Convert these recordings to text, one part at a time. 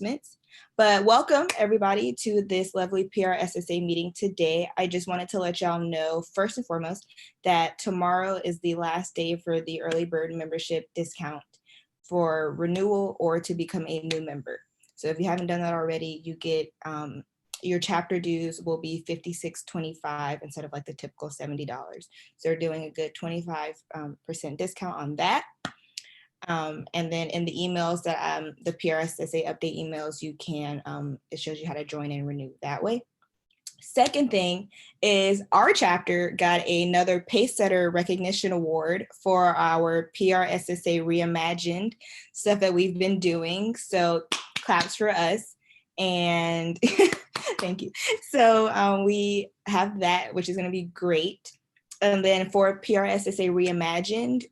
announcements. But welcome everybody to this lovely PRSSA meeting today. I just wanted to let y'all know, first and foremost, that tomorrow is the last day for the early bird membership discount for renewal or to become a new member. So if you haven't done that already, you get your chapter dues will be $56.25 instead of like the typical $70. So they're doing a good 25% discount on that. And then in the emails that the PRSSA update emails, you can, it shows you how to join and renew that way. Second thing is our chapter got another Pacesetter Recognition Award for our PRSSA Reimagined stuff that we've been doing. So claps for us. And thank you. So we have that, which is going to be great. And then for PRSSA Reimagined,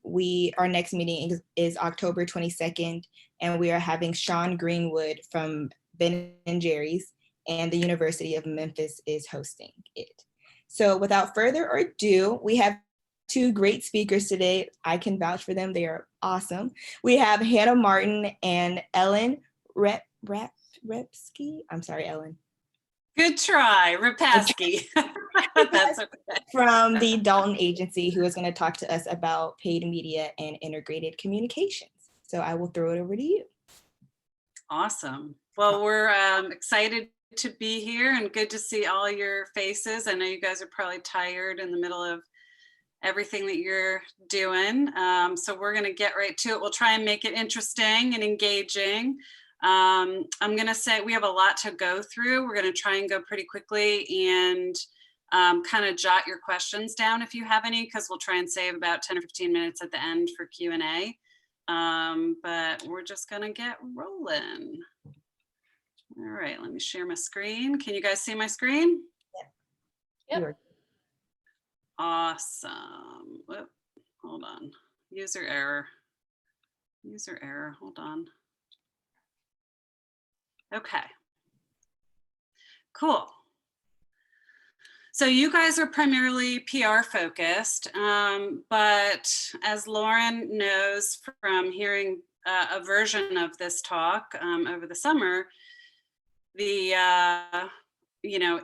our next meeting is October 22nd, and we are having Sean Greenwood from Ben & Jerry's and the University of Memphis is hosting it. So without further ado, we have two great speakers today. I can vouch for them. They are awesome. We have Hannah Martin and Ellen Repasky. I'm sorry, Ellen. Good try, Repasky. That's okay. From the Dalton Agency, who is going to talk to us about paid media and integrated communications. So I will throw it over to you. Awesome. Well, we're excited to be here and good to see all your faces. I know you guys are probably tired in the middle of everything that you're doing. So we're going to get right to it. We'll try and make it interesting and engaging. I'm going to say we have a lot to go through. We're going to try and go pretty quickly and kind of jot your questions down if you have any, because we'll try and save about 10 or 15 minutes at the end for Q&A. But we're just going to get rolling. All right, let me share my screen. Can you guys see my screen? Yep. Awesome. Whoop, hold on. User error. User error. Hold on. Okay, cool. So you guys are primarily PR focused, but as Lauren knows from hearing a version of this talk over the summer, the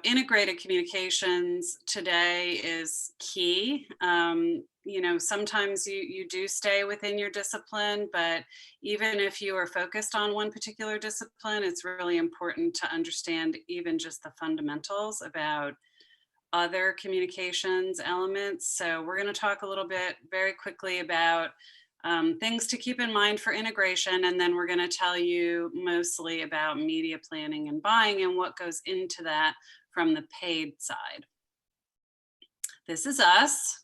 integrated communications today is key. Sometimes you do stay within your discipline, but even if you are focused on one particular discipline, it's really important to understand even just the fundamentals about other communications elements. So we're going to talk a little bit very quickly about things to keep in mind for integration, and then we're going to tell you mostly about media planning and buying and what goes into that from the paid side. This is us.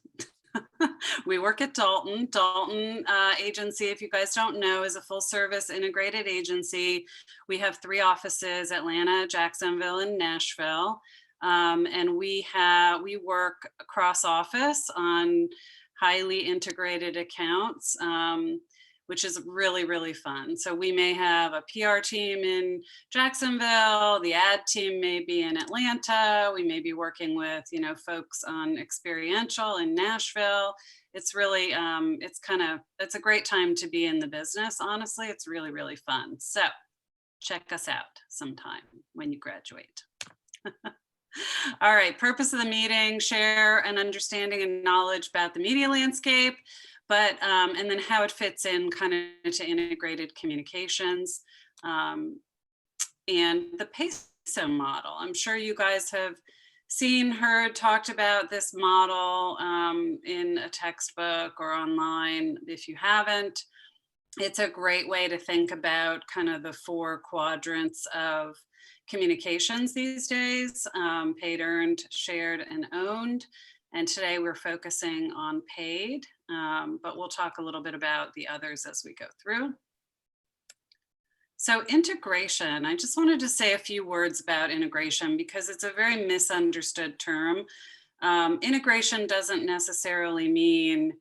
We work at Dalton. Dalton Agency, if you guys don't know, is a full service integrated agency. We have 3 offices, Atlanta, Jacksonville, and Nashville. And we work across office on highly integrated accounts, which is really, really fun. So we may have a PR team in Jacksonville, the ad team may be in Atlanta, we may be working with, folks on experiential in Nashville. It's really, it's a great time to be in the business, honestly. It's really, really fun. So check us out sometime when you graduate. All right, purpose of the meeting, share an understanding and knowledge about the media landscape, but and then how it fits in kind of to integrated communications and the PESO model. I'm sure you guys have seen, heard, talked about this model in a textbook or online. If you haven't, it's a great way to think about kind of the 4 quadrants of communications these days, paid, earned, shared, and owned. And today we're focusing on paid, but we'll talk a little bit about the others as we go through. So integration, I just wanted to say a few words about integration because it's a very misunderstood term. Integration doesn't necessarily mean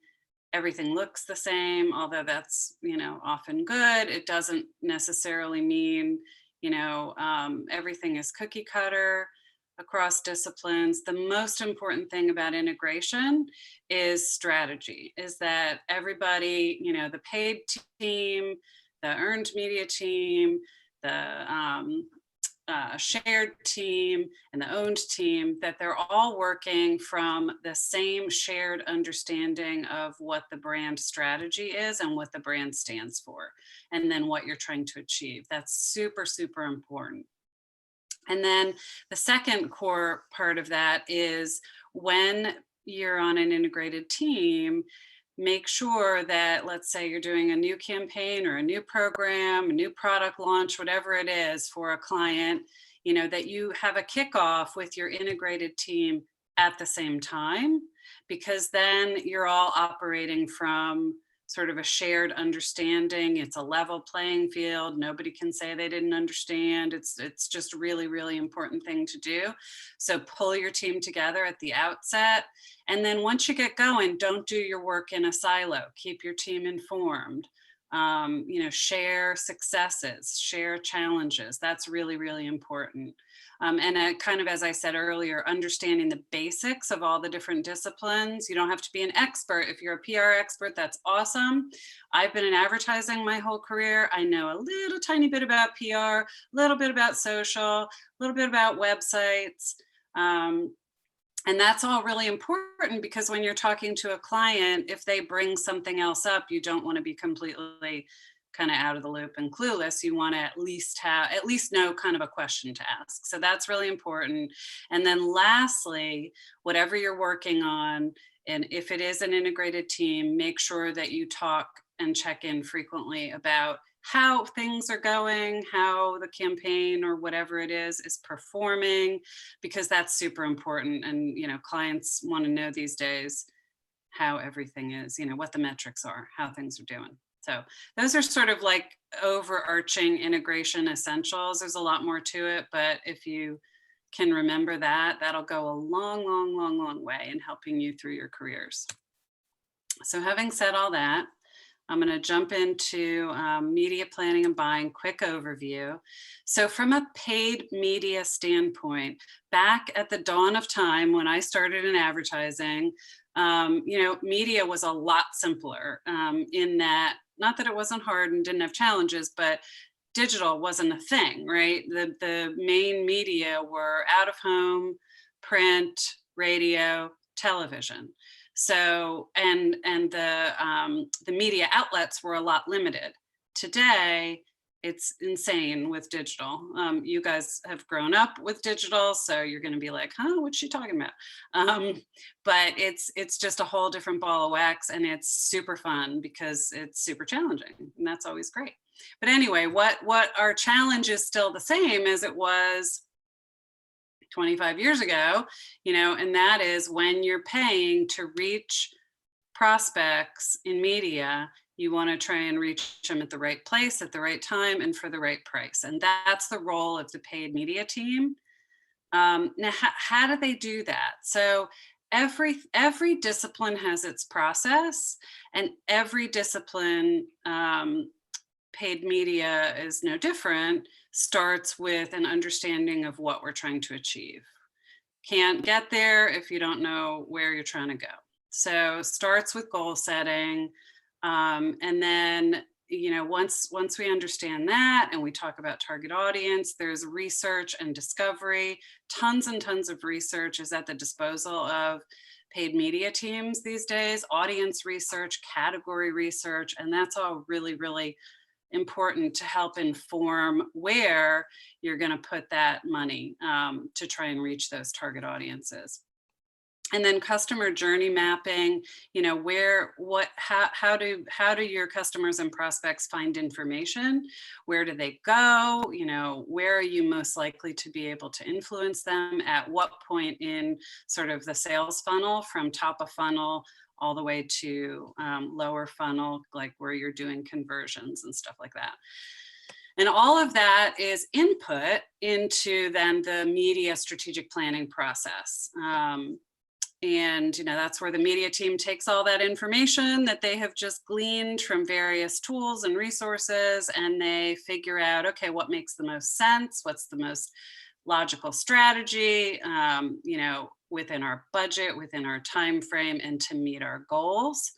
everything looks the same, although that's, often good. It doesn't necessarily mean everything is cookie cutter across disciplines. The most important thing about integration is strategy, is that everybody, the paid team, the earned media team, shared team and the owned team, that they're all working from the same shared understanding of what the brand strategy is and what the brand stands for, and then what you're trying to achieve. That's super, super important. And then the second core part of that is, when you're on an integrated team, make sure that, let's say you're doing a new campaign or a new program, a new product launch, whatever it is for a client, that you have a kickoff with your integrated team at the same time, because then you're all operating from sort of a shared understanding. It's a level playing field. Nobody can say they didn't understand. It's just a really, really important thing to do. So pull your team together at the outset. And then once you get going, don't do your work in a silo. Keep your team informed. Share successes, share challenges. That's really, really important. And kind of, as I said earlier, understanding the basics of all the different disciplines. You don't have to be an expert. If you're a PR expert, that's awesome. I've been in advertising my whole career. I know a little tiny bit about PR, a little bit about social, a little bit about websites. And that's all really important, because when you're talking to a client, if they bring something else up, you don't want to be completely kind of out of the loop and clueless. You want to at least know kind of a question to ask. So that's really important. And then lastly, whatever you're working on, and if it is an integrated team, make sure that you talk and check in frequently about how things are going, how the campaign or whatever it is performing, because that's super important. And, clients want to know these days how everything is, what the metrics are, how things are doing. So those are sort of like overarching integration essentials. There's a lot more to it, but if you can remember that, that'll go a long, long, long, long way in helping you through your careers. So having said all that, I'm going to jump into media planning and buying. Quick overview. So from a paid media standpoint, back at the dawn of time when I started in advertising, media was a lot simpler in that, not that it wasn't hard and didn't have challenges, but digital wasn't a thing, right? The main media were out of home, print, radio, television. So, and the media outlets were a lot limited. Today, it's insane with digital. You guys have grown up with digital, so you're going to be like, huh, what's she talking about? But it's just a whole different ball of wax, and it's super fun because it's super challenging, and that's always great. But anyway, what our challenge is still the same as it was 25 years ago, and that is, when you're paying to reach prospects in media, you want to try and reach them at the right place, at the right time, and for the right price. And that's the role of the paid media team. Now, how do they do that? So every discipline has its process, and every discipline, paid media is no different, starts with an understanding of what we're trying to achieve. Can't get there if you don't know where you're trying to go. So starts with goal setting. And then, once we understand that and we talk about target audience, there's research and discovery. Tons and tons of research is at the disposal of paid media teams these days, audience research, category research, and that's all really, really important to help inform where you're going to put that money to try and reach those target audiences. And then customer journey mapping, how do your customers and prospects find information? Where do they go? Where are you most likely to be able to influence them? At what point in sort of the sales funnel, from top of funnel all the way to lower funnel, like where you're doing conversions and stuff like that. And all of that is input into then the media strategic planning process. And that's where the media team takes all that information that they have just gleaned from various tools and resources, and they figure out, okay, what makes the most sense? What's the most logical strategy, within our budget, within our time frame, and to meet our goals.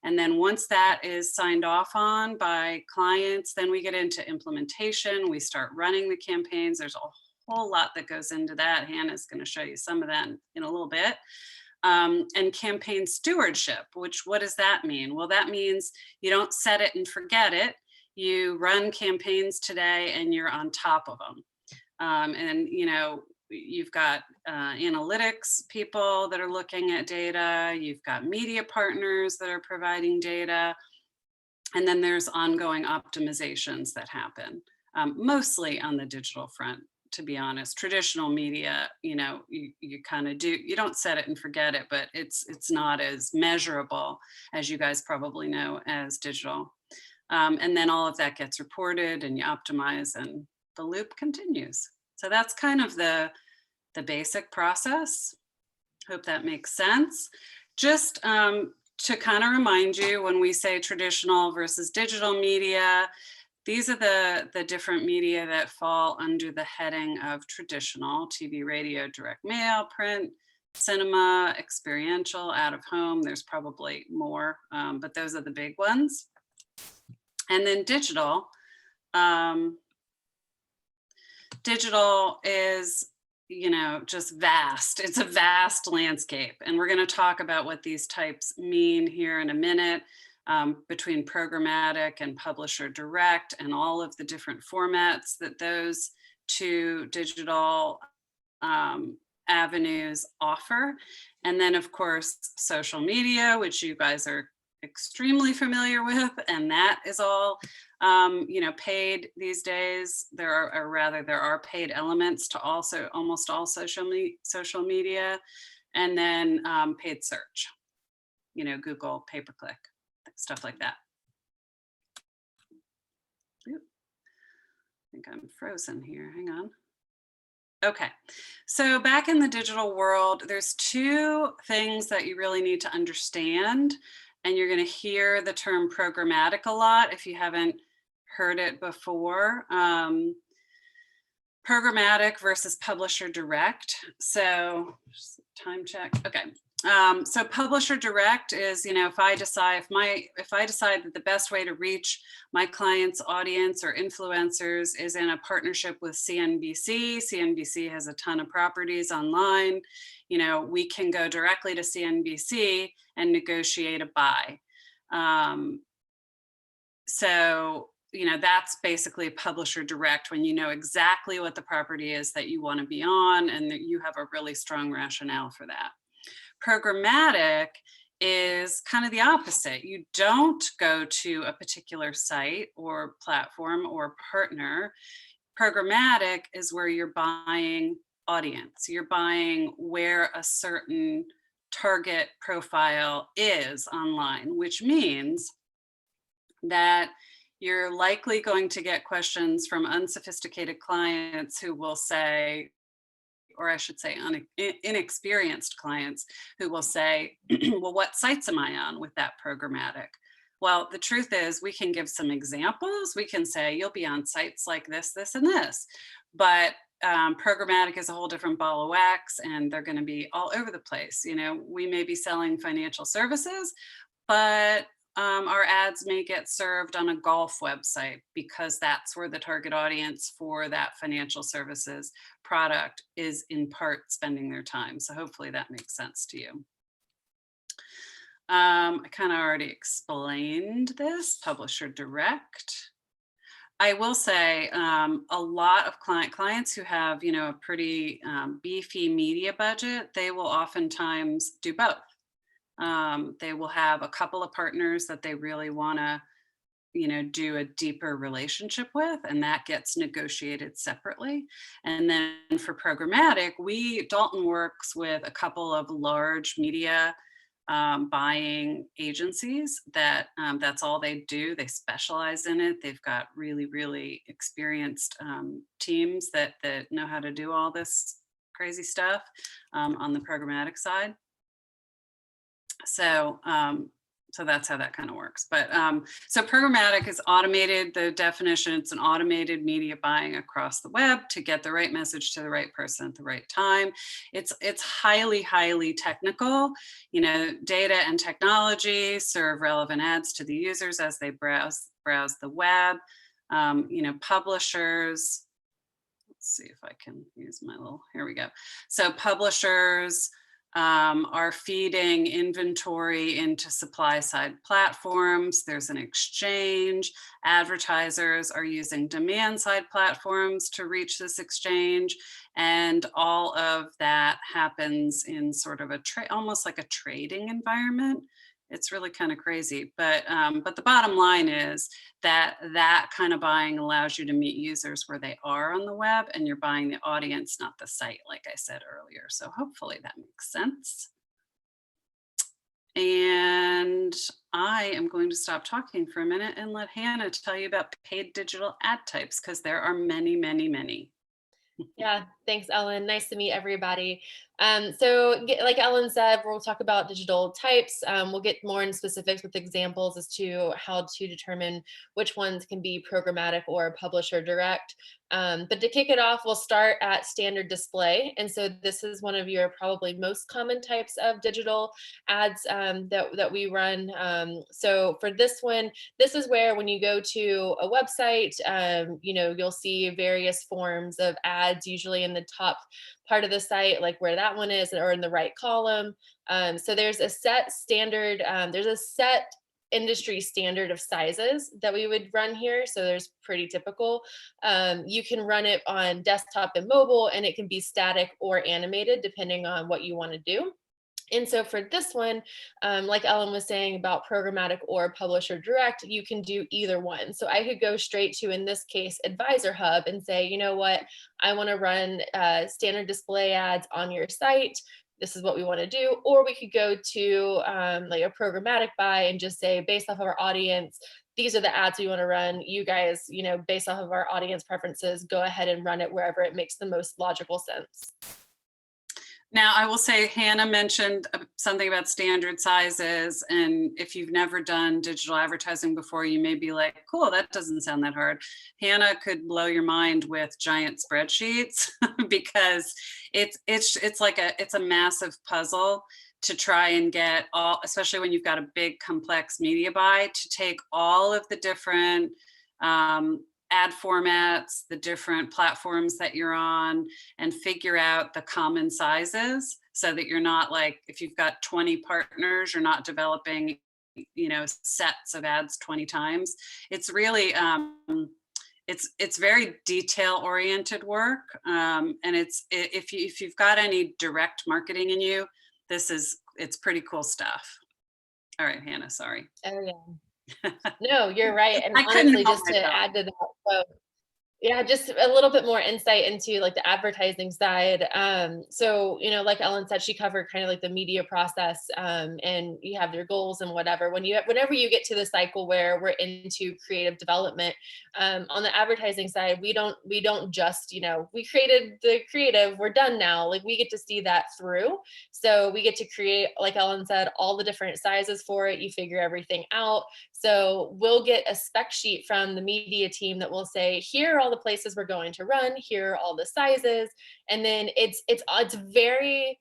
And then once that is signed off on by clients, then we get into implementation. We start running the campaigns. There's a whole lot that goes into that. Hannah's going to show you some of that in a little bit. And campaign stewardship, which, what does that mean? Well, that means you don't set it and forget it. You run campaigns today and you're on top of them. And, you know, you've got analytics people that are looking at data. You've got media partners that are providing data. And then there's ongoing optimizations that happen, mostly on the digital front, to be honest. Traditional media, you know, you kind of do, you don't set it and forget it, but it's not as measurable, as you guys probably know, as digital. And then all of that gets reported and you optimize and the loop continues. So that's kind of the basic process. Hope that makes sense. Just to kind of remind you, when we say traditional versus digital media, these are the different media that fall under the heading of traditional: TV, radio, direct mail, print, cinema, experiential, out of home. There's probably more, but those are the big ones. And then digital. Digital is, you know, just vast. It's a vast landscape. And we're going to talk about what these types mean here in a minute, between programmatic and publisher direct and all of the different formats that those two digital avenues offer. And then, of course, social media, which you guys are extremely familiar with, and that is all you know, paid these days. There are paid elements to also almost all social media, and then paid search, you know, Google, pay-per-click, stuff like that. Oop. I think I'm frozen here. Hang on. Okay, so back in the digital world, there's two things that you really need to understand. And you're going to hear the term programmatic a lot if you haven't heard it before. Programmatic versus publisher direct. So just time check. Okay. So publisher direct is, you know, if I decide that the best way to reach my client's audience or influencers is in a partnership with CNBC. CNBC has a ton of properties online. You know, we can go directly to CNBC and negotiate a buy. So, you know, that's basically publisher direct, when you know exactly what the property is that you want to be on and that you have a really strong rationale for that. Programmatic is kind of the opposite. You don't go to a particular site or platform or partner. Programmatic is where you're buying audience. You're buying where a certain target profile is online, which means that you're likely going to get questions from unsophisticated clients who will say, or I should say inexperienced clients who will say, well, what sites am I on with that programmatic? Well, the truth is we can give some examples. We can say you'll be on sites like this, this, and this, but programmatic is a whole different ball of wax, and they're going to be all over the place. You know, we may be selling financial services, but our ads may get served on a golf website because that's where the target audience for that financial services product is in part spending their time. So hopefully that makes sense to you. I kind of already explained this, publisher direct. I will say a lot of clients who have, you know, a pretty beefy media budget, they will oftentimes do both. They will have a couple of partners that they really want to, you know, do a deeper relationship with, and that gets negotiated separately. And then for programmatic, Dalton works with a couple of large media buying agencies that that's all they do. They specialize in it. They've got really, really experienced teams that know how to do all this crazy stuff on the programmatic side. So So that's how that kind of works. But so programmatic is automated. The definition, it's an automated media buying across the web to get the right message to the right person at the right time. It's highly, highly technical. You know, data and technology serve relevant ads to the users as they browse the web. You know, publishers, let's see if I can use my little, here we go. So publishers are feeding inventory into supply side platforms. There's an exchange. Advertisers are using demand side platforms to reach this exchange. And all of that happens in sort of a almost like a trading environment. It's really kind of crazy, but the bottom line is that kind of buying allows you to meet users where they are on the web, and you're buying the audience, not the site, like I said earlier. So hopefully that makes sense. And I am going to stop talking for a minute and let Hannah tell you about paid digital ad types, because there are many, many, many. Yeah, thanks, Ellen. Nice to meet everybody. So like Ellen said, we'll talk about digital types. We'll get more in specifics with examples as to how to determine which ones can be programmatic or publisher direct. But to kick it off, we'll start at standard display. And so this is one of your probably most common types of digital ads that we run. So for this one, this is where when you go to a website, you know, you'll see various forms of ads, usually in the top part of the site, like where that one is, or in the right column. So there's a set standard, there's a set industry standard of sizes that we would run here. So there's pretty typical. You can run it on desktop and mobile, and it can be static or animated depending on what you want to do. And so for this one, like Ellen was saying about programmatic or publisher direct, you can do either one. So I could go straight to, in this case, Advisor Hub and say, you know what, I want to run standard display ads on your site. This is what we want to do. Or we could go to like a programmatic buy and just say, based off of our audience, these are the ads we want to run. You guys, you know, based off of our audience preferences, go ahead and run it wherever it makes the most logical sense. Now, I will say Hannah mentioned something about standard sizes. And if you've never done digital advertising before, you may be like, cool, that doesn't sound that hard. Hannah could blow your mind with giant spreadsheets because it's like it's a massive puzzle to try and get all, especially when you've got a big complex media buy, to take all of the different ad formats, the different platforms that you're on, and figure out the common sizes so that you're not like, if you've got 20 partners, you're not developing, you know, sets of ads 20 times. It's really, it's very detail oriented work. And if you've got any direct marketing in you, it's pretty cool stuff. All right, Hannah, sorry. Oh yeah. No, you're right. And I honestly, just to add to that, so yeah, just a little bit more insight into like the advertising side. So, you know, like Ellen said, she covered kind of like the media process, and you have your goals and whatever. Whenever you get to the cycle where we're into creative development, on the advertising side, we don't just, you know, we created the creative, we're done now. Like we get to see that through. So we get to create, like Ellen said, all the different sizes for it. You figure everything out. So we'll get a spec sheet from the media team that will say, here are all the places we're going to run, here are all the sizes. And then it's very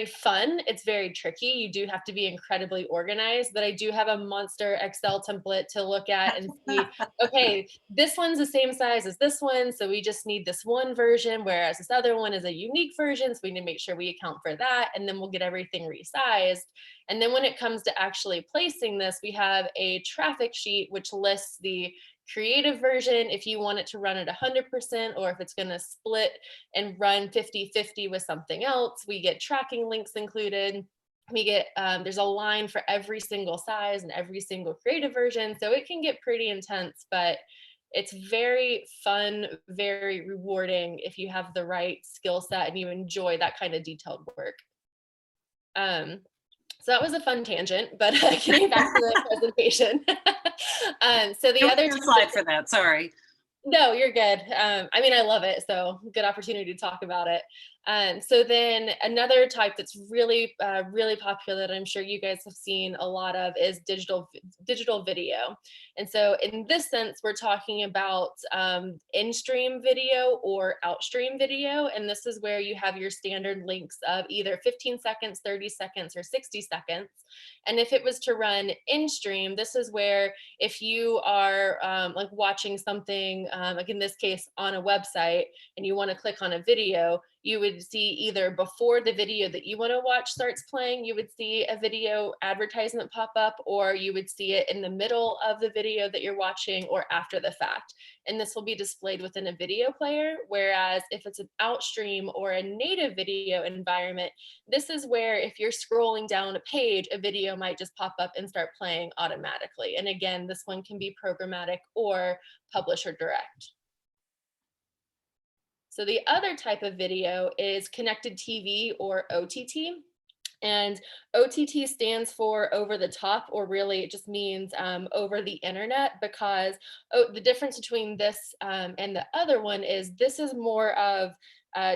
fun. It's very tricky. You do have to be incredibly organized, but I do have a monster Excel template to look at and see, okay, this one's the same size as this one. So we just need this one version, whereas this other one is a unique version. So we need to make sure we account for that. And then we'll get everything resized. And then when it comes to actually placing this, we have a traffic sheet, which lists the creative version if you want it to run at 100%, or if it's going to split and run 50-50 with something else. We get tracking links included. We get there's a line for every single size and every single creative version. So it can get pretty intense, but it's very fun, very rewarding if you have the right skill set and you enjoy that kind of detailed work. So that was a fun tangent, but getting back to the presentation. So the other slide for that, sorry. No, you're good. I mean, I love it. So good opportunity to talk about it. So then another type that's really, really popular that I'm sure you guys have seen a lot of is digital video. And so in this sense, we're talking about in-stream video or out-stream video. And this is where you have your standard lengths of either 15 seconds, 30 seconds, or 60 seconds. And if it was to run in-stream, this is where if you are like watching something, like in this case on a website, and you want to click on a video, you would see either before the video that you want to watch starts playing, you would see a video advertisement pop up, or you would see it in the middle of the video that you're watching or after the fact. And this will be displayed within a video player. Whereas if it's an outstream or a native video environment, this is where if you're scrolling down a page, a video might just pop up and start playing automatically. And again, this one can be programmatic or publisher direct. So the other type of video is connected TV or OTT. And OTT stands for over the top, or really it just means over the internet, because the difference between this and the other one is this is more of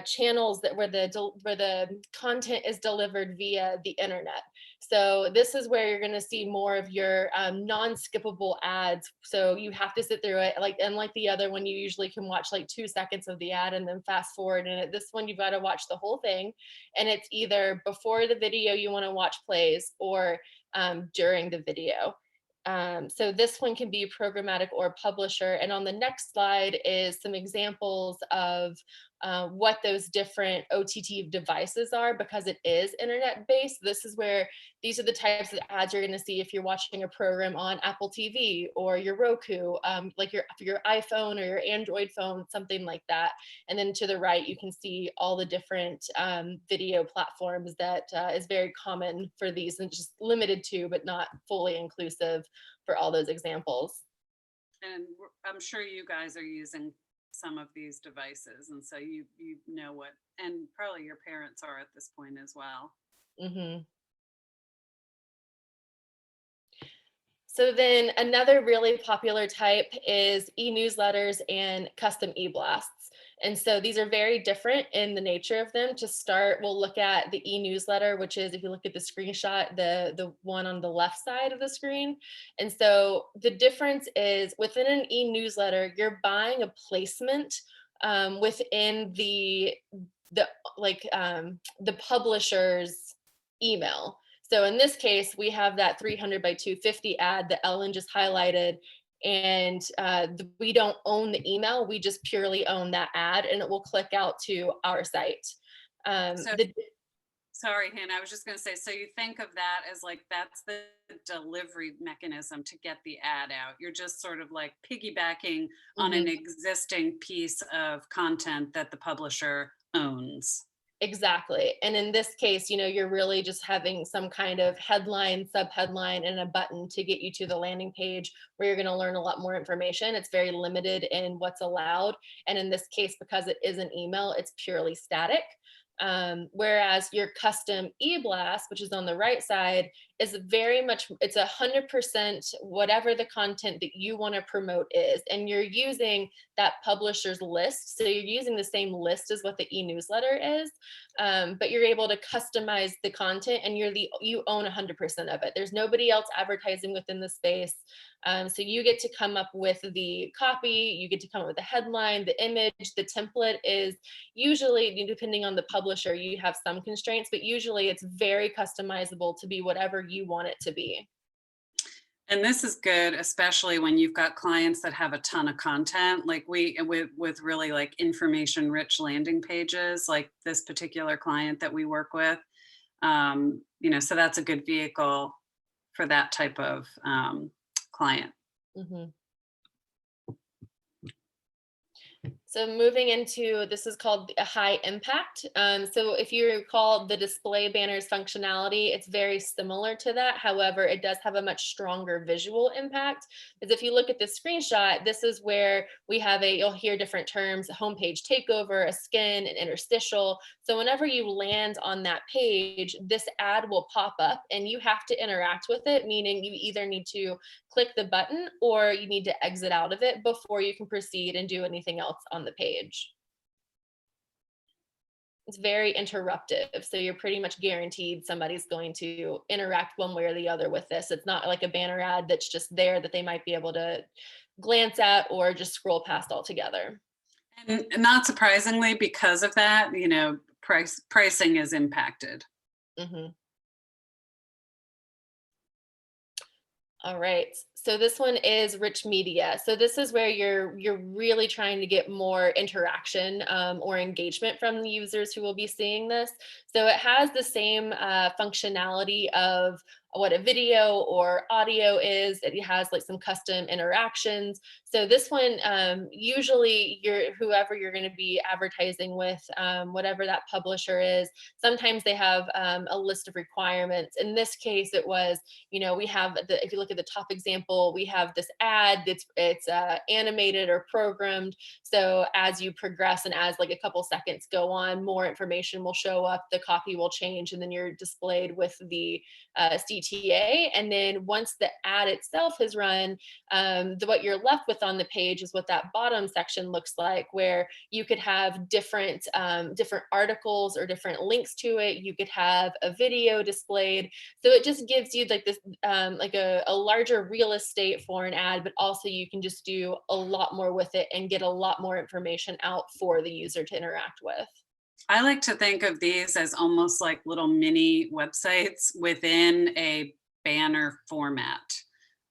channels that where the content is delivered via the internet. So this is where you're going to see more of your non-skippable ads. So you have to sit through it, like unlike the other one, you usually can watch like 2 seconds of the ad and then fast forward. And at this one, you've got to watch the whole thing, and it's either before the video you want to watch plays or during the video. So this one can be programmatic or publisher. And on the next slide is some examples of what those different OTT devices are, because it is internet based. This is where these are the types of ads you're going to see if you're watching a program on Apple TV or your Roku, like your iPhone or your Android phone, something like that. And then to the right, you can see all the different video platforms that is very common for these, and just limited to, but not fully inclusive for all those examples. And I'm sure you guys are using some of these devices, and so you know what, and probably your parents are at this point as well. Mm-hmm. So then another really popular type is e-newsletters and custom e-blasts. And so these are very different in the nature of them. To start, we'll look at the e-newsletter, which is, if you look at the screenshot, the one on the left side of the screen. And so the difference is within an e-newsletter, you're buying a placement within the publisher's email. So in this case, we have that 300 by 250 ad that Ellen just highlighted, and we don't own the email, we just purely own that ad, and it will click out to our site. Sorry, Hannah, I was just going to say, so you think of that as like, that's the delivery mechanism to get the ad out. You're just sort of like piggybacking on an existing piece of content that the publisher owns. Exactly. And in this case, you're really just having some kind of headline, subheadline, and a button to get you to the landing page where you're going to learn a lot more information. It's very limited in what's allowed. And in this case, because it is an email, it's purely static. Whereas your custom e-blast, which is on the right side, is very much, it's 100% whatever the content that you want to promote is. And you're using that publisher's list. So you're using the same list as what the e-newsletter is, but you're able to customize the content, and you own 100% of it. There's nobody else advertising within the space. So you get to come up with the copy, you get to come up with the headline, the image, the template is usually, depending on the publisher, you have some constraints, but usually it's very customizable to be whatever you want it to be. And this is good, especially when you've got clients that have a ton of content, like with really like information rich landing pages, like this particular client that we work with. So that's a good vehicle for that type of client. Mm-hmm. So moving into, this is called a high impact. So if you recall the display banners functionality, it's very similar to that. However, it does have a much stronger visual impact, because if you look at the screenshot, this is where we have you'll hear different terms: a homepage takeover, a skin, an interstitial. So whenever you land on that page, this ad will pop up and you have to interact with it, meaning you either need to click the button or you need to exit out of it before you can proceed and do anything else on the page. It's very interruptive. So you're pretty much guaranteed somebody's going to interact one way or the other with this. It's not like a banner ad that's just there that they might be able to glance at or just scroll past altogether. And not surprisingly, because of that, pricing is impacted. Mm-hmm. All right. So this one is rich media. So this is where you're really trying to get more interaction or engagement from the users who will be seeing this. So it has the same functionality of what a video or audio is. It has like some custom interactions. So this one, usually whoever you're going to be advertising with, whatever that publisher is, sometimes they have a list of requirements. In this case, it was, we have if you look at the top example, we have this ad it's animated or programmed. So as you progress and as like a couple seconds go on, more information will show up, the copy will change, and then you're displayed with the CTA. And then once the ad itself has run, what you're left with on the page is what that bottom section looks like, where you could have different articles or different links to it. You could have a video displayed. So it just gives you like this like a larger real estate for an ad, but also you can just do a lot more with it and get a lot more information out for the user to interact with. I like to think of these as almost like little mini websites within a banner format.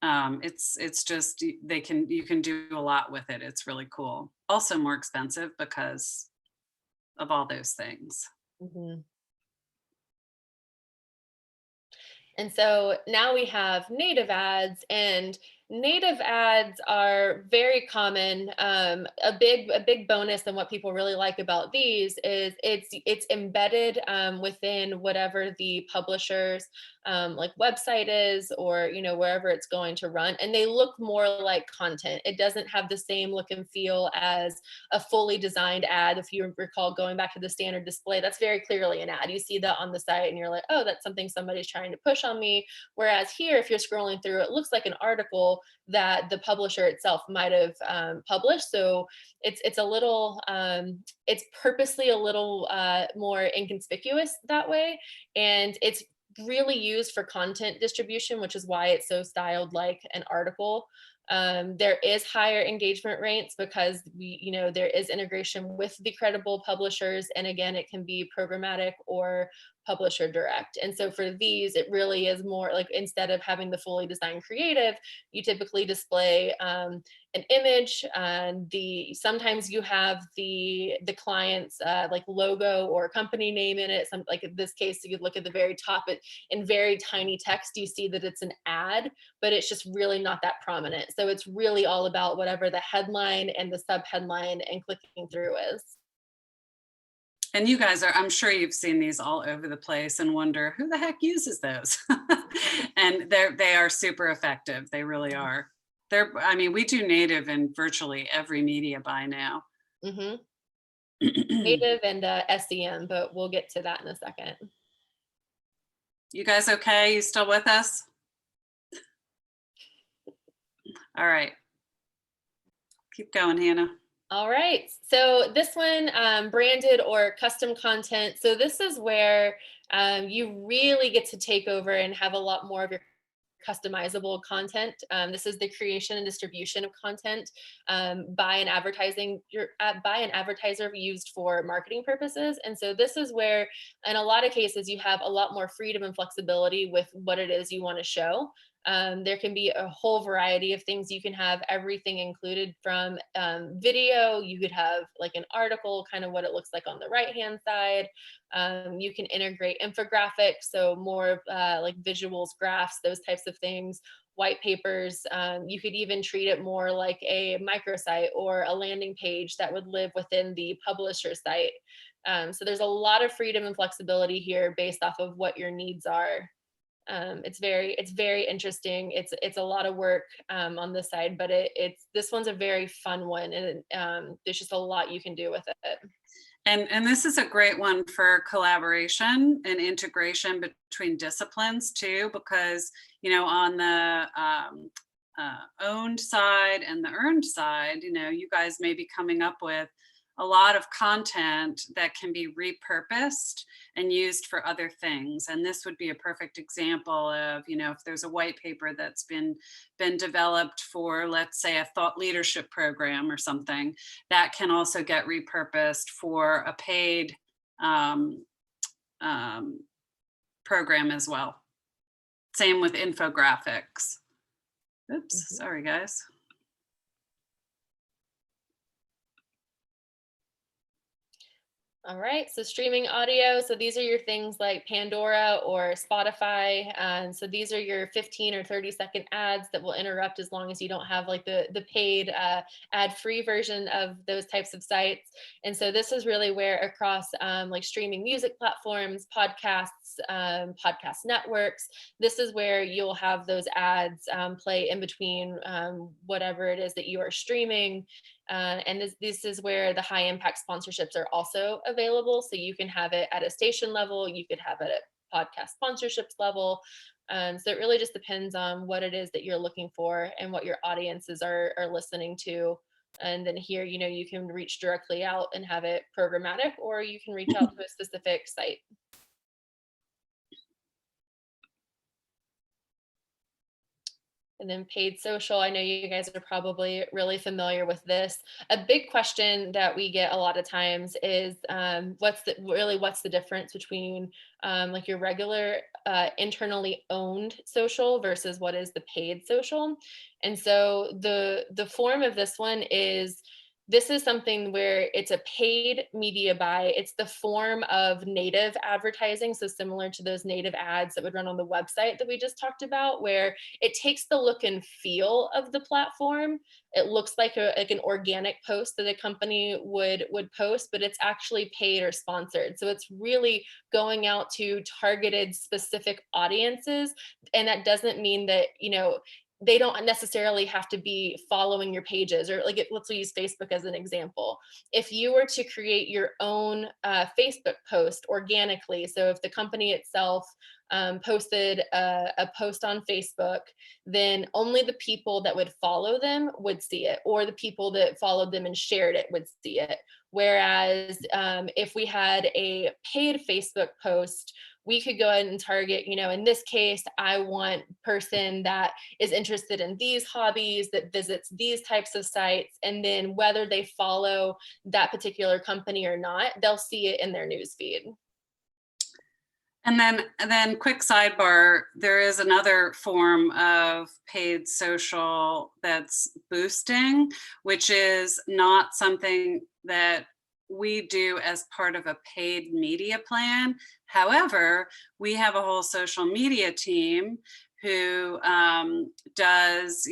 It's just you can do a lot with it. It's really cool. Also more expensive because of all those things. Mm-hmm. And so now we have native ads, and native ads are very common. A big bonus and what people really like about these is it's embedded within whatever the publisher's like website is, or wherever it's going to run, and they look more like content. It doesn't have the same look and feel as a fully designed ad. If you recall going back to the standard display, that's very clearly an ad. You see that on the site and you're like, oh, that's something somebody's trying to push on me. Whereas here, if you're scrolling through, it looks like an article that the publisher itself might have published. So it's a little it's purposely a little more inconspicuous that way, and it's really used for content distribution, which is why it's so styled like an article. There is higher engagement rates because there is integration with the credible publishers, and again, it can be programmatic or publisher direct. And so for these, it really is more like, instead of having the fully designed creative, you typically display an image, and sometimes you have the client's like logo or company name in it. Some, like in this case, you could look at the very top, in very tiny text, you see that it's an ad, but it's just really not that prominent. So it's really all about whatever the headline and the subheadline and clicking through is. And you guys I'm sure you've seen these all over the place and wonder who the heck uses those. And they are super effective. They really are. We do native in virtually every media by now. Mm-hmm. Native and SEM, but we'll get to that in a second. You guys okay? You still with us? All right. Keep going, Hannah. All right. So this one, branded or custom content. So this is where you really get to take over and have a lot more of your customizable content. This is the creation and distribution of content by an advertiser used for marketing purposes. And so this is where, in a lot of cases, you have a lot more freedom and flexibility with what it is you want to show. There can be a whole variety of things. You can have everything included from video. You could have like an article, kind of what it looks like on the right-hand side. You can integrate infographics, so more like visuals, graphs, those types of things, white papers. You could even treat it more like a microsite or a landing page that would live within the publisher site. So there's a lot of freedom and flexibility here based off of what your needs are. It's very interesting. It's a lot of work on this side, but this one's a very fun one, and there's just a lot you can do with it. And this is a great one for collaboration and integration between disciplines too, because on the owned side and the earned side, you guys may be coming up with a lot of content that can be repurposed and used for other things. And this would be a perfect example of, if there's a white paper that's been developed for, let's say, a thought leadership program or something, that can also get repurposed for a paid program as well. Same with infographics. Oops, sorry guys. All right, so streaming audio. So these are your things like Pandora or Spotify. So these are your 15 or 30-second ads that will interrupt as long as you don't have like the paid ad-free version of those types of sites. And so this is really where across like streaming music platforms, podcasts, podcast networks, this is where you'll have those ads play in between whatever it is that you are streaming. And this is where the high impact sponsorships are also available. So you can have it at a station level, you could have it at podcast sponsorships level. So it really just depends on what it is that you're looking for and what your audiences are listening to. And then here, you can reach directly out and have it programmatic, or you can reach out to a specific site. And then paid social, I know you guys are probably really familiar with this. A big question that we get a lot of times is what's the difference between like your regular internally owned social versus what is the paid social? And so the form of this one is, this is something where it's a paid media buy. It's the form of native advertising. So similar to those native ads that would run on the website that we just talked about, where it takes the look and feel of the platform. It looks like an organic post that a company would post, but it's actually paid or sponsored. So it's really going out to targeted specific audiences. And that doesn't mean that, they don't necessarily have to be following your pages, or let's use Facebook as an example. If you were to create your own Facebook post organically, so if the company itself posted a post on Facebook, then only the people that would follow them would see it, or the people that followed them and shared it would see it. Whereas if we had a paid Facebook post, we could go ahead and target, in this case, I want person that is interested in these hobbies, that visits these types of sites, and then whether they follow that particular company or not, they'll see it in their newsfeed. And then quick sidebar, there is another form of paid social that's boosting, which is not something that we do as part of a paid media plan. However, we have a whole social media team who does,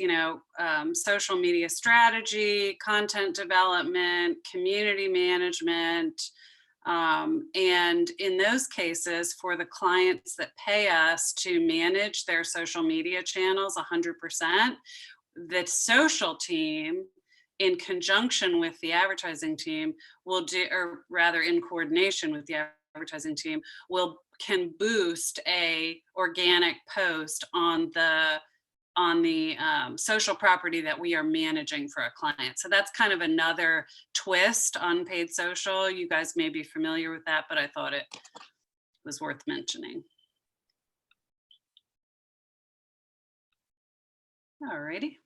social media strategy, content development, community management. And in those cases, for the clients that pay us to manage their social media channels 100%, the social team, in conjunction with the advertising team, will do, or rather in coordination with the advertising team, can boost a organic post on the social property that we are managing for a client. So that's kind of another twist on paid social. You guys may be familiar with that, but I thought it was worth mentioning. All righty.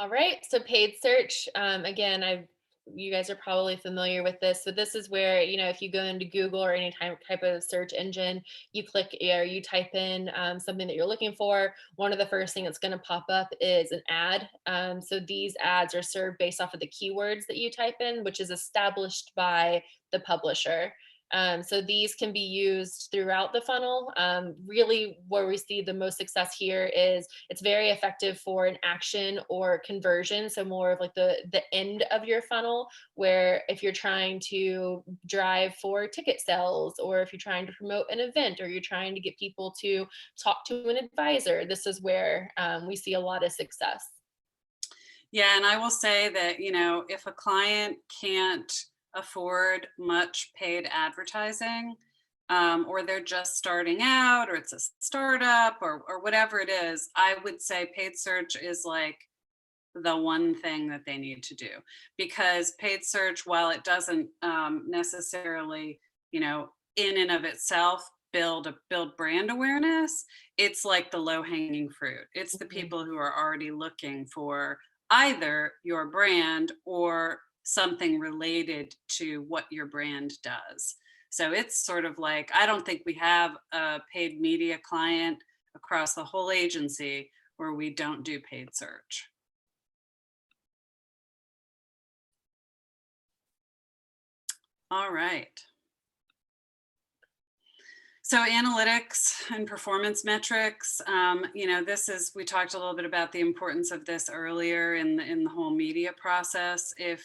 All right, so paid search, again, you guys are probably familiar with this. So this is where, if you go into Google or any type of search engine, you click or you type in something that you're looking for, one of the first things that's going to pop up is an ad. So these ads are served based off of the keywords that you type in, which is established by the publisher. So these can be used throughout the funnel. Really where we see the most success here is it's very effective for an action or conversion. So more of like the end of your funnel, where if you're trying to drive for ticket sales, or if you're trying to promote an event, or you're trying to get people to talk to an advisor, this is where we see a lot of success. Yeah, and I will say that, if a client can't afford much paid advertising, or they're just starting out, or it's a startup, or whatever it is, I would say paid search is like the one thing that they need to do, because paid search, while it doesn't necessarily, you know, in and of itself build brand awareness, it's like the low hanging fruit. It's the people who are already looking for either your brand or something related to what your brand does. So it's sort of like, I don't think we have a paid media client across the whole agency where we don't do paid search. All right. So analytics and performance metrics, you know, we talked a little bit about the importance of this earlier in the whole media process. If,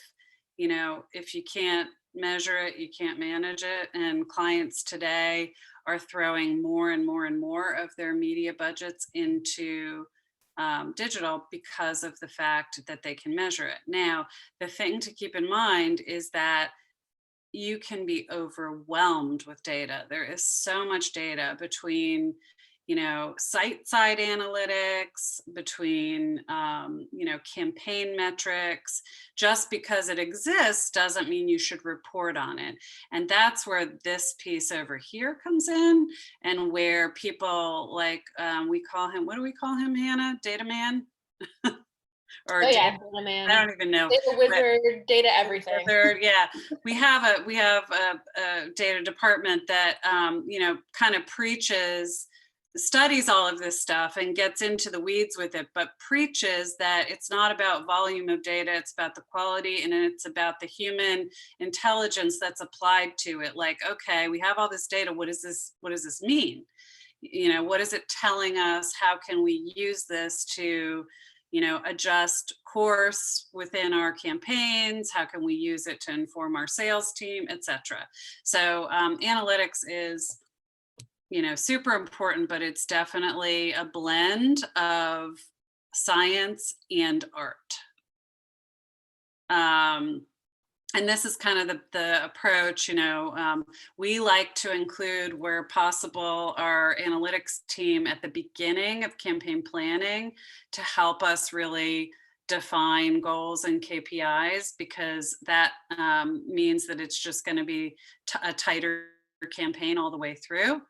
you know, if you can't measure it, you can't manage it. And clients today are throwing more and more and more of their media budgets into digital because of the fact that they can measure it. Now, the thing to keep in mind is that you can be overwhelmed with data. There is so much data between, you know, site side analytics, between, you know, campaign metrics. Just because it exists doesn't mean you should report on it. And that's where this piece over here comes in, and where people like, we call him, what do we call him, Hannah? Data man? Or Oh yeah, data, data man. I don't even know. Data wizard, data everything. Yeah, we have a data department that you know, kind of studies all of this stuff and gets into the weeds with it, but preaches that it's not about volume of data, it's about the quality, and it's about the human intelligence that's applied to it. Like, okay, we have all this data. What does this mean? You know, what is it telling us? How can we use this to, you know, adjust course within our campaigns? How can we use it to inform our sales team, etc.? So analytics is, you know, super important, but it's definitely a blend of science and art. And this is kind of the approach, you know, we like to include, where possible, our analytics team at the beginning of campaign planning to help us really define goals and KPIs, because that means that it's just going to be a tighter campaign all the way through.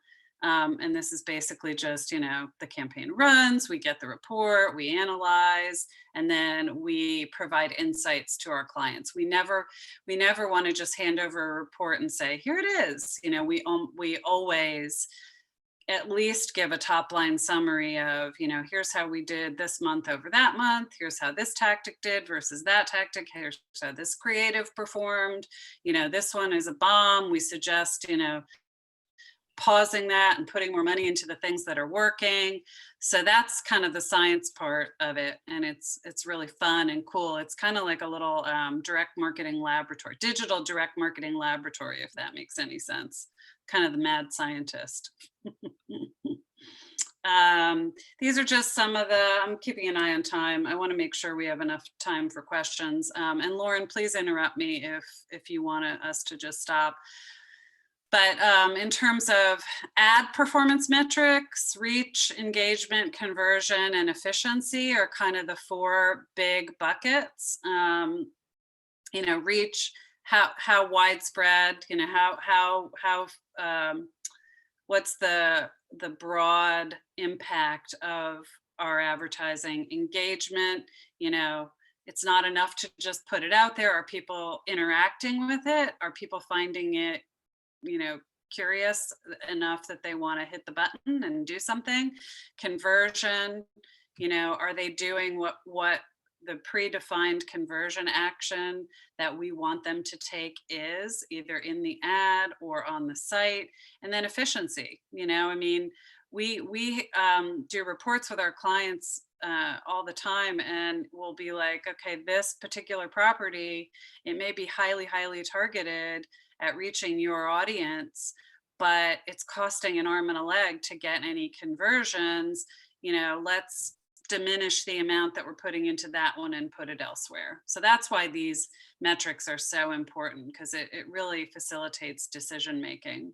And this is basically just, you know, the campaign runs, we get the report, we analyze, and then we provide insights to our clients. We never want to just hand over a report and say, here it is. You know, we always at least give a top line summary of, you know, here's how we did this month over that month. Here's how this tactic did versus that tactic. Here's how this creative performed. You know, this one is a bomb. We suggest, you know, pausing that and putting more money into the things that are working. So that's kind of the science part of it. And it's really fun and cool. It's kind of like a little direct marketing laboratory, digital direct marketing laboratory, if that makes any sense. Kind of the mad scientist. These are just some of the, I'm keeping an eye on time. I want to make sure we have enough time for questions. And Lauren, please interrupt me if you want us to just stop. But in terms of ad performance metrics, reach, engagement, conversion, and efficiency are kind of the four big buckets. You know, reach, how widespread, you know, how what's the broad impact of our advertising? Engagement, you know, it's not enough to just put it out there. Are people interacting with it? Are people finding it, you know, curious enough that they want to hit the button and do something? Conversion, you know, are they doing what the predefined conversion action that we want them to take is, either in the ad or on the site? And then efficiency, you know, I mean, we do reports with our clients all the time, and we'll be like, okay, this particular property, it may be highly targeted at reaching your audience, but it's costing an arm and a leg to get any conversions. You know, let's diminish the amount that we're putting into that one and put it elsewhere. So that's why these metrics are so important, because it really facilitates decision making.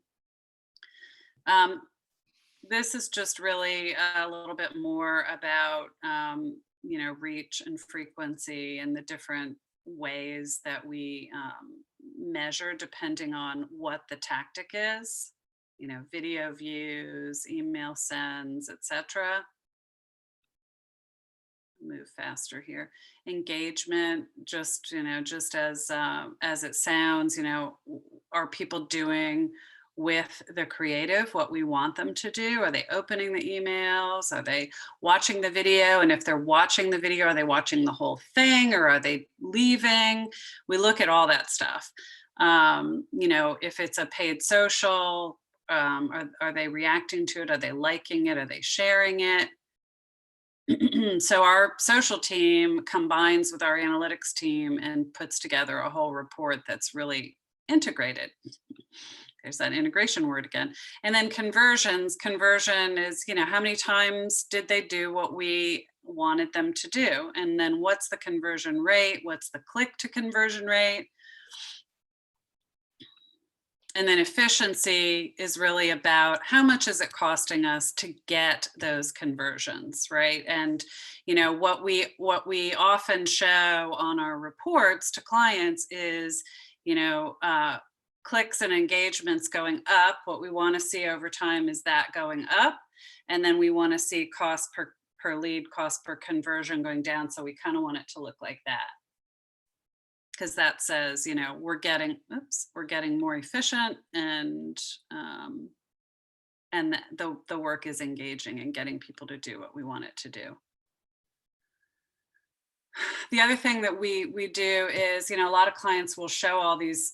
This is just really a little bit more about reach and frequency and the different ways that we measure depending on what the tactic is, video views, email sends, etc. Move faster here. Engagement, just as it sounds, are people doing with the creative what we want them to do? Are they opening the emails? Are they watching the video? And if they're watching the video, are they watching the whole thing, or are they leaving? We look at all that stuff. If it's a paid social, are they reacting to it? Are they liking it? Are they sharing it? So our social team combines with our analytics team and puts together a whole report that's really integrated. There's that integration word again. And then conversions. Conversion is, how many times did they do what we wanted them to do? And then what's the conversion rate? What's the click to conversion rate? And then efficiency is really about how much is it costing us to get those conversions, right? And what we often show on our reports to clients is clicks and engagements going up. What we want to see over time is that going up, and then we want to see cost per lead, cost per conversion going down. So we kind of want it to look like that, because that says, we're getting more efficient, and the work is engaging and getting people to do what we want it to do. The other thing that we do is, a lot of clients will show all these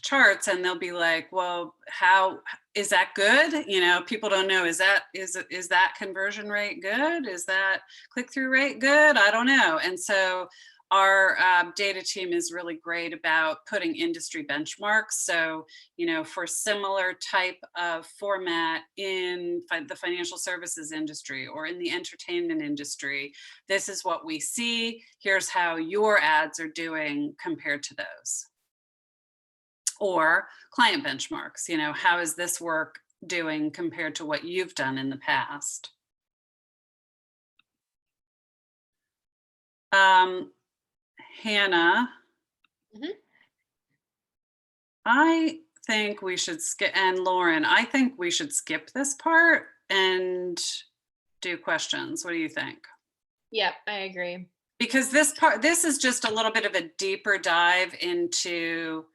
charts, and they'll be like, well, how is that good? People don't know, is that conversion rate good? Is that click-through rate good? I don't know. And so our data team is really great about putting industry benchmarks. So, for similar type of format in the financial services industry or in the entertainment industry, this is what we see. Here's how your ads are doing compared to those. Or client benchmarks, how is this work doing compared to what you've done in the past? Hannah, I think we should skip, and Lauren, I think we should skip this part and do questions. What do you think? Yep, I agree. Because this is just a little bit of a deeper dive into,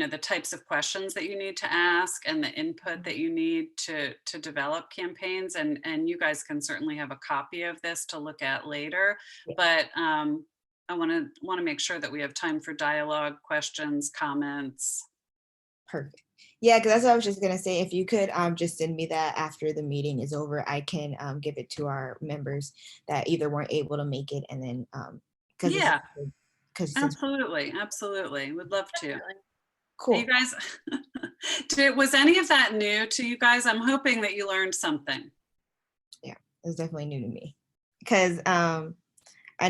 the types of questions that you need to ask and the input that you need to develop campaigns. And you guys can certainly have a copy of this to look at later. But I want to make sure that we have time for dialogue, questions, comments. Perfect. Yeah, because that's what I was just gonna say. If you could just send me that after the meeting is over, I can give it to our members that either weren't able to make it, and then because absolutely, would love to. Definitely. Cool. You guys, was any of that new to you guys? I'm hoping that you learned something. Yeah, it was definitely new to me, because I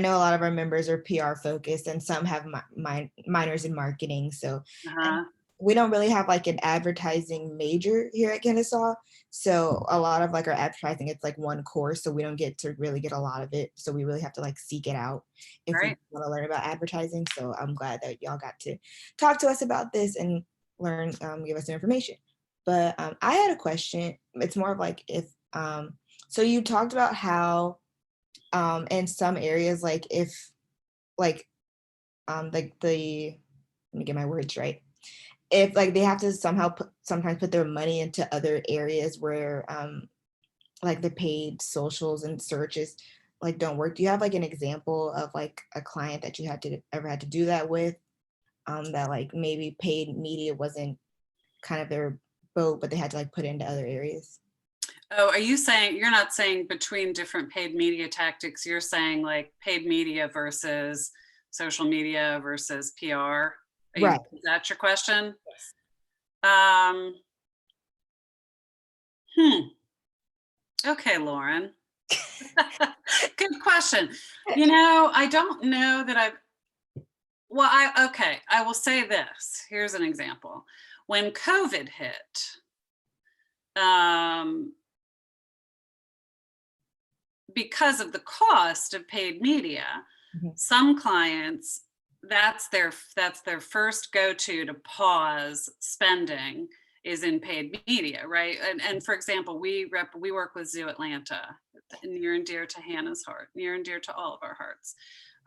know a lot of our members are PR focused, and some have minors in marketing. So we don't really have like an advertising major here at Kennesaw. So a lot of like our advertising, it's like one course. So we don't get to really get a lot of it. So we really have to like seek it out if we want to learn about advertising. So I'm glad that y'all got to talk to us about this and learn, give us the information. But I had a question. It's more of like so you talked about how in some areas, like if like let me get my words right. If like they have to sometimes put their money into other areas where like the paid socials and searches like don't work. Do you have like an example of like a client that you ever had to do that with, that like maybe paid media wasn't kind of their boat, but they had to like put it into other areas? Oh, are you saying, you're not saying between different paid media tactics, you're saying like paid media versus social media versus PR? Right. Is that your question? Yes. Okay, Lauren. Good question. I don't know that I will say this. Here's an example. When COVID because of the cost of paid media, some clients, that's their first go-to to pause spending is in paid media, right? And for example, we work with Zoo Atlanta, near and dear to Hannah's heart, near and dear to all of our hearts.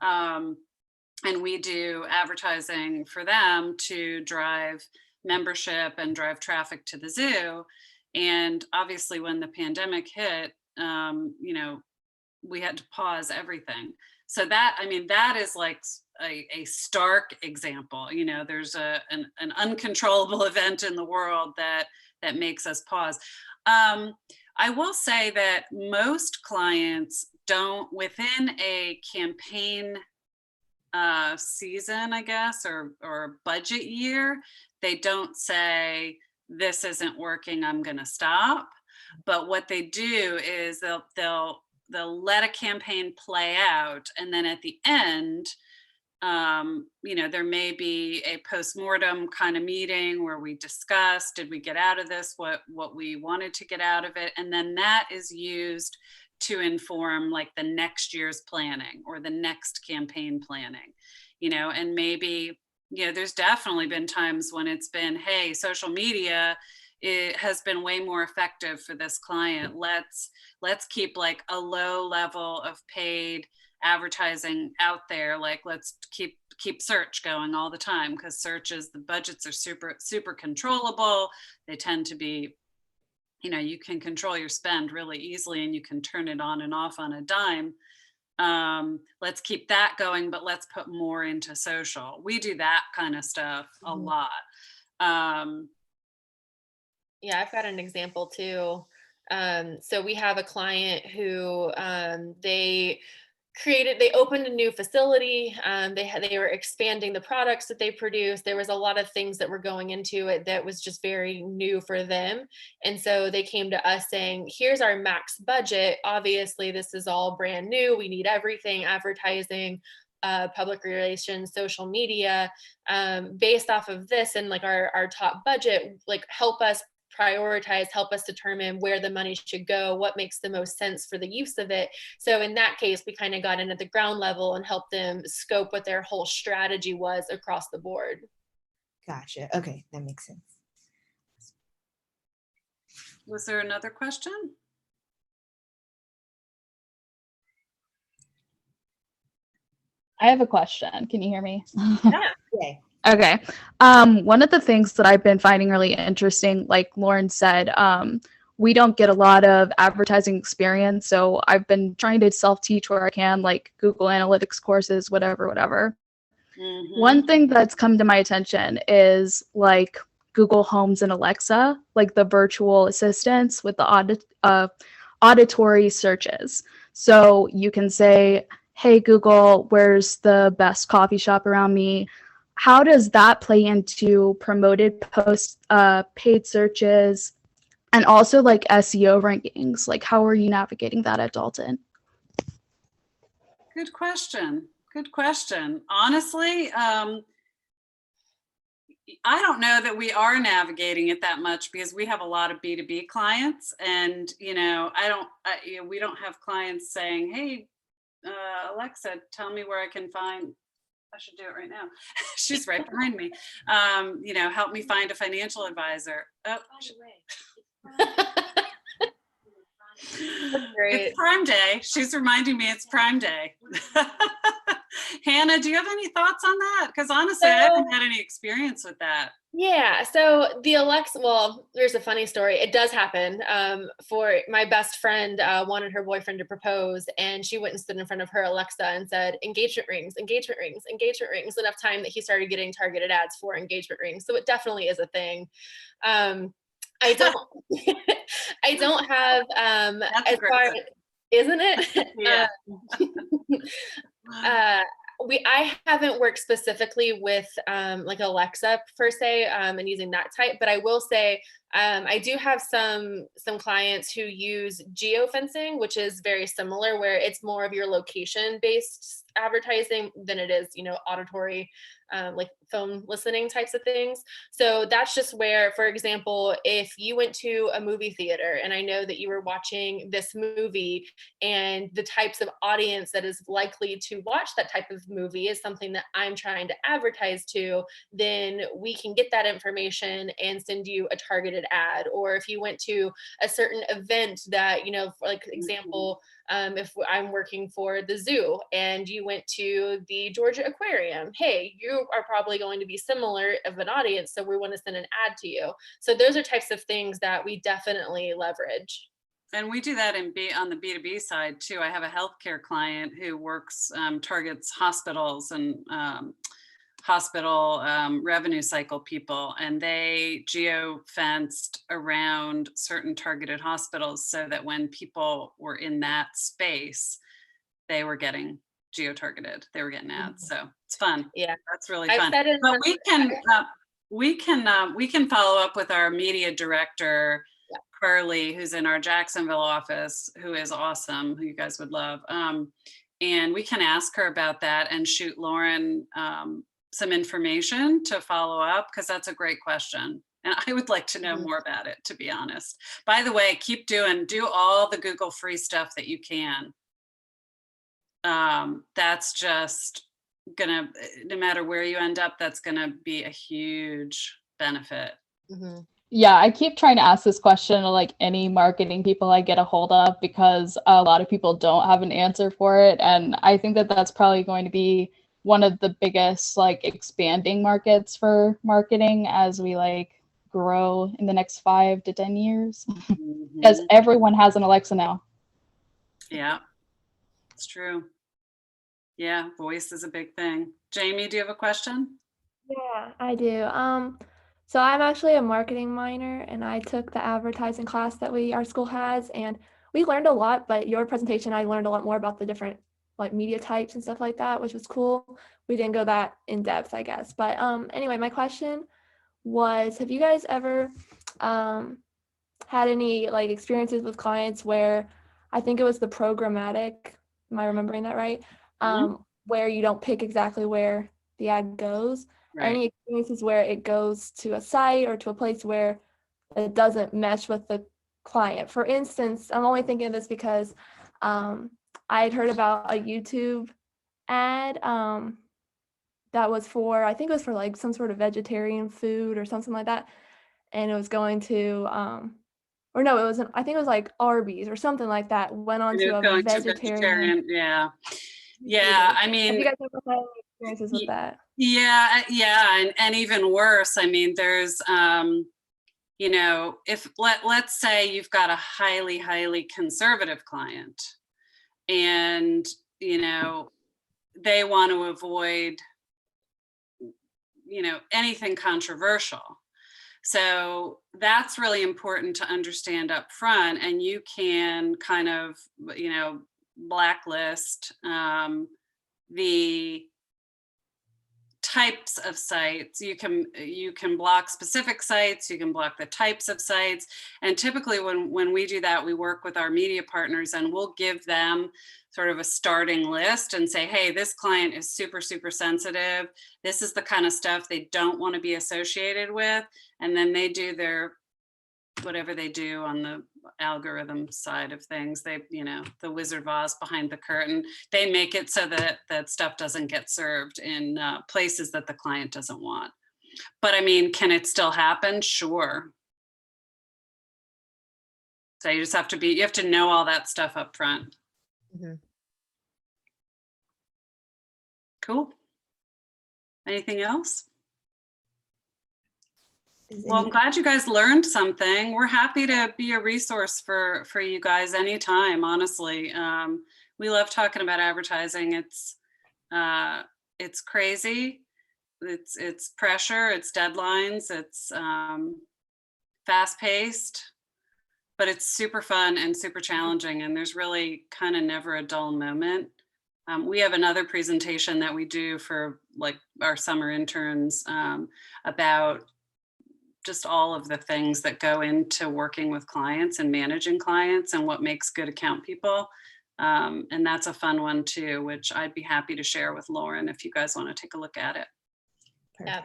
And we do advertising for them to drive membership and drive traffic to the zoo. And obviously when the pandemic hit, you know, we had to pause everything. So that, I mean, that is like a stark example. You know, there's an uncontrollable event in the world that makes us pause. I will say that most clients don't, within a campaign season, I guess, or budget year, they don't say, this isn't working, I'm gonna stop. But what they do is they'll let a campaign play out, and then at the end, you know, there may be a post-mortem kind of meeting where we discuss, did we get out of this what we wanted to get out of it? And then that is used to inform like the next year's planning or the next campaign planning, you know. And maybe, you know, there's definitely been times when it's been, hey, social media, it has been way more effective for this client. Let's keep like a low level of paid advertising out there. Like, let's keep search going all the time, because searches, the budgets are super controllable. They tend to be, you know, you can control your spend really easily, and you can turn it on and off on a dime. Let's keep that going, but let's put more into social. We do that kind of stuff a lot. Yeah, I've got an example too. So we have a client who they opened a new facility. They were expanding the products that they produce. There was a lot of things that were going into it that was just very new for them. And so they came to us saying, here's our max budget. Obviously, this is all brand new. We need everything, advertising, public relations, social media, based off of this and like our top budget, like help us prioritize, help us determine where the money should go, what makes the most sense for the use of it. So in that case, we kind of got in at the ground level and helped them scope what their whole strategy was across the board. Gotcha. Okay, that makes sense. Was there another question? I have a question. Can you hear me? Yeah. Okay. Okay. One of the things that I've been finding really interesting, like Lauren said, we don't get a lot of advertising experience. So I've been trying to self-teach where I can, like Google Analytics courses, whatever. One thing that's come to my attention is like Google Homes and Alexa, like the virtual assistants with the auditory searches. So you can say, hey, Google, where's the best coffee shop around me? How does that play into promoted post paid searches and also like SEO rankings? Like, how are you navigating that at Dalton? Good question. Good question. Honestly, I don't know that we are navigating it that much, because we have a lot of B2B clients, and you know, we don't have clients saying, hey, Alexa, tell me where I can find. I should do it right now. She's right behind me. You know, help me find a financial advisor. Oh, it's Prime Day. She's reminding me it's Prime Day. Hannah, do you have any thoughts on that? Because honestly, I haven't had any experience with that. Yeah, so the Alexa, well, there's a funny story. It does happen. For my best friend wanted her boyfriend to propose, and she went and stood in front of her Alexa and said, engagement rings, engagement rings, engagement rings, enough time that he started getting targeted ads for engagement rings. So it definitely is a thing. I don't I don't have That's as far, isn't it? Yeah. I haven't worked specifically with like Alexa per se and using that type, but I will say I do have some clients who use geofencing, which is very similar, where it's more of your location based advertising than it is, auditory, like phone listening types of things. So that's just where, for example, if you went to a movie theater and I know that you were watching this movie, and the types of audience that is likely to watch that type of movie is something that I'm trying to advertise to, then we can get that information and send you a targeted ad. Or if you went to a certain event that, for like example, if I'm working for the zoo and you went to the Georgia Aquarium, hey, you are probably going to be similar of an audience, so we want to send an ad to you. So those are types of things that we definitely leverage. And we do that on the B2B side too. I have a healthcare client who works, targets hospitals and hospital revenue cycle people, and they geo-fenced around certain targeted hospitals so that when people were in that space, they were getting geo-targeted, they were getting ads. So it's fun. Yeah, that's really fun. But we can follow up with our media director, Carly, who's in our Jacksonville office, who is awesome, who you guys would love. And we can ask her about that and shoot Lauren some information to follow up, because that's a great question. And I would like to know more about it, to be honest. By the way, do all the Google free stuff that you can. That's just gonna, no matter where you end up, that's gonna be a huge benefit. Yeah, I keep trying to ask this question to like any marketing people I get a hold of, because a lot of people don't have an answer for it. And I think that that's probably going to be one of the biggest like expanding markets for marketing as we like grow in the next 5 to 10 years, because everyone has an Alexa now. Yeah, it's true. Yeah, voice is a big thing. Jamie, do you have a question? Yeah, I do. So I'm actually a marketing minor, and I took the advertising class that our school has, and we learned a lot, but your presentation, I learned a lot more about the different like media types and stuff like that, which was cool. We didn't go that in depth, I guess. But anyway, my question was, have you guys ever had any like experiences with clients where, I think it was the programmatic, am I remembering that right? Where you don't pick exactly where the ad goes? Right. Any experiences where it goes to a site or to a place where it doesn't mesh with the client? For instance, I'm only thinking of this because I had heard about a YouTube ad that was for, I think it was for like some sort of vegetarian food or something like that. And it was going to, or no, it wasn't, I think it was like Arby's or something like that, went on to a vegetarian. Yeah. Yeah, I mean, have you guys ever had any experiences with that? Yeah, and even worse, I mean, there's, if let's say you've got a highly conservative client, and they want to avoid anything controversial. So that's really important to understand up front, and you can kind of blacklist the types of sites. You can block specific sites, you can block the types of sites. And typically when we do that, we work with our media partners, and we'll give them sort of a starting list and say, hey, this client is super sensitive. This is the kind of stuff they don't want to be associated with. And then they do their whatever they do on the algorithm side of things. They, the Wizard of Oz behind the curtain, they make it so that that stuff doesn't get served in places that the client doesn't want. But I mean, can it still happen? Sure. So you just have to know all that stuff up front. Cool. Anything else? Well, I'm glad you guys learned something. We're happy to be a resource for you guys anytime, honestly. We love talking about advertising. It's crazy. It's pressure, it's deadlines, it's fast paced, but it's super fun and super challenging. And there's really kind of never a dull moment. We have another presentation that we do for like our summer interns about just all of the things that go into working with clients and managing clients and what makes good account people. And that's a fun one too, which I'd be happy to share with Lauren if you guys want to take a look at it. Yeah.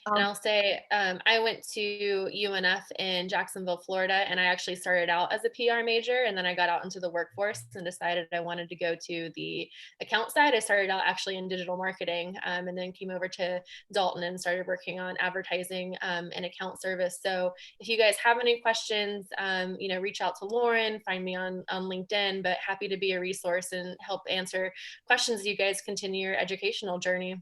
And I'll say, I went to UNF in Jacksonville, Florida, and I actually started out as a PR major, and then I got out into the workforce and decided I wanted to go to the account side. I started out actually in digital marketing, and then came over to Dalton and started working on advertising and account service. So if you guys have any questions, reach out to Lauren, find me on LinkedIn, but happy to be a resource and help answer questions as you guys continue your educational journey.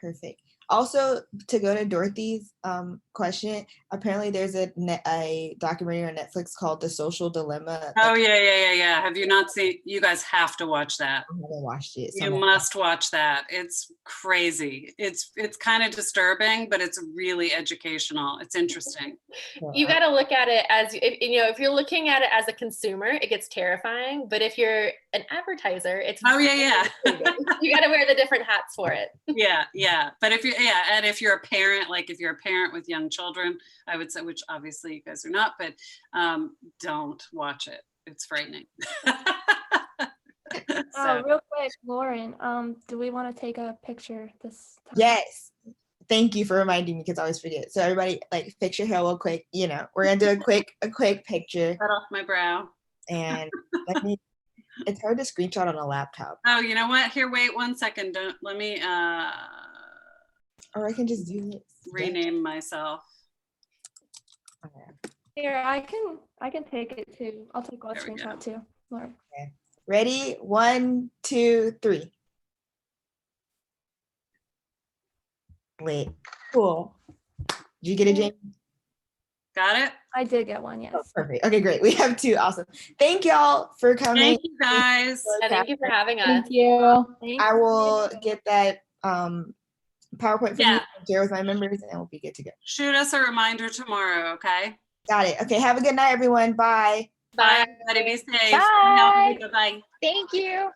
Perfect. Also, to go to Dorothy's question, apparently there's a documentary on Netflix called The Social Dilemma. Oh, yeah. Have you not seen? You guys have to watch that. I haven't watched it. You must watch that. It's crazy. It's kind of disturbing, but it's really educational. It's interesting. You got to look at it as, if you're looking at it as a consumer, it gets terrifying. But if you're an advertiser, it's you got to wear the different hats for it. Yeah. But if you're a parent, like if you're a parent with young children, I would say, which obviously you guys are not, but don't watch it. It's frightening. Real quick, Lauren, do we want to take a picture this time? Yes. Thank you for reminding me, because I always forget. So everybody, like, fix your hair real quick. We're gonna do a quick picture. Cut off my brow. And it's hard to screenshot on a laptop. Oh, you know what? Here, wait 1 second. Don't let me. Or I can just do this. Rename myself. Okay. Here, I can take it too. I'll take a screenshot too. Lauren. Okay. Ready? 1, 2, 3. Wait. Cool. Did you get it, Jamie? Got it? I did get one, yes. Oh, perfect. Okay, great. We have 2. Awesome. Thank y'all for coming. Thank you, guys. Thank you for having us. Thank you. I will get that PowerPoint for you, share with my members, and we'll be good to go. Shoot us a reminder tomorrow, okay? Got it. Okay, have a good night, everyone. Bye. Bye, everybody. Be safe. Bye. Bye. Thank you.